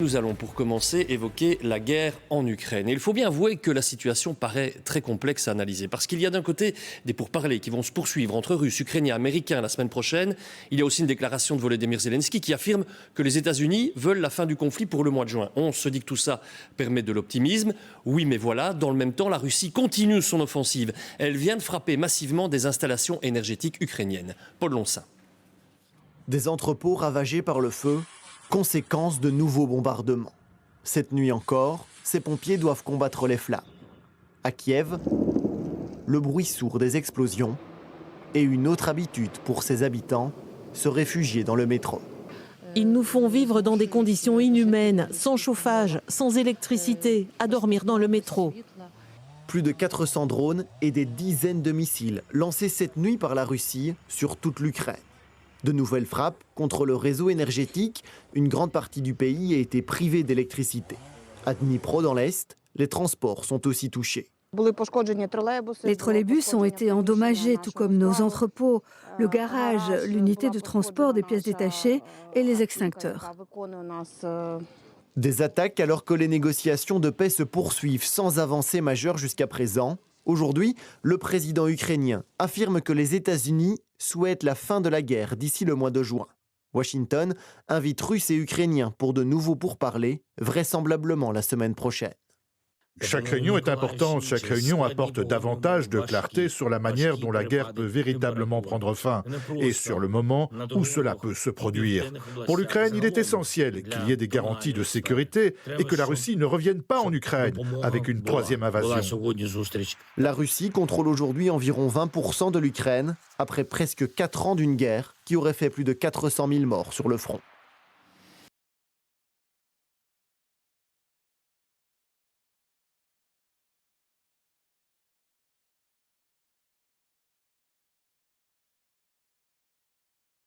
Nous allons pour commencer évoquer la guerre en Ukraine. Et il faut bien avouer que la situation paraît très complexe à analyser. Parce qu'il y a d'un côté des pourparlers qui vont se poursuivre entre Russes, Ukrainiens, Américains la semaine prochaine. Il y a aussi une déclaration de Volodymyr Zelensky qui affirme que les États-Unis veulent la fin du conflit pour le mois de juin. On se dit que tout ça permet de l'optimisme. Oui, mais voilà, dans le même temps, la Russie continue son offensive. Elle vient de frapper massivement des installations énergétiques ukrainiennes. Paul Loncin. Des entrepôts ravagés par le feu, conséquence de nouveaux bombardements. Cette nuit encore, ces pompiers doivent combattre les flammes. À Kiev, le bruit sourd des explosions et une autre habitude pour ses habitants, se réfugier dans le métro. Ils nous font vivre dans des conditions inhumaines, sans chauffage, sans électricité, à dormir dans le métro. Plus de 400 drones et des dizaines de missiles lancés cette nuit par la Russie sur toute l'Ukraine. De nouvelles frappes contre le réseau énergétique, une grande partie du pays a été privée d'électricité. À Dnipro, dans l'Est, les transports sont aussi touchés. Les trolleybus ont été endommagés, tout comme nos entrepôts, le garage, l'unité de transport des pièces détachées et les extincteurs. Des attaques alors que les négociations de paix se poursuivent sans avancée majeure jusqu'à présent. Aujourd'hui, le président ukrainien affirme que les États-Unis souhaitent la fin de la guerre d'ici le mois de juin. Washington invite Russes et Ukrainiens pour de nouveaux pourparlers, vraisemblablement la semaine prochaine. Chaque réunion est importante, chaque réunion apporte davantage de clarté sur la manière dont la guerre peut véritablement prendre fin et sur le moment où cela peut se produire. Pour l'Ukraine, il est essentiel qu'il y ait des garanties de sécurité et que la Russie ne revienne pas en Ukraine avec une troisième invasion. La Russie contrôle aujourd'hui environ 20% de l'Ukraine, après presque 4 ans d'une guerre qui aurait fait plus de 400 000 morts sur le front.